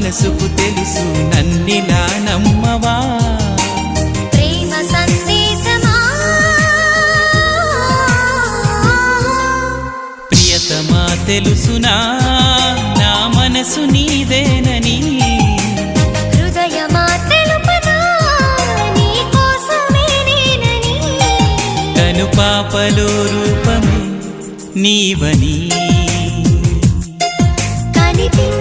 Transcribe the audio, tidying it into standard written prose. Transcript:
మనసుకు తెలుసు నన్నిలా నమ్మవా ప్రేమ సందేశమా ప్రియతమా తెలుసునా నా మనసు నీదేనని హృదయమా తెలుపనా నీ కోసమే నేనని కను పాపలో రూపమే నీవని కనిపించే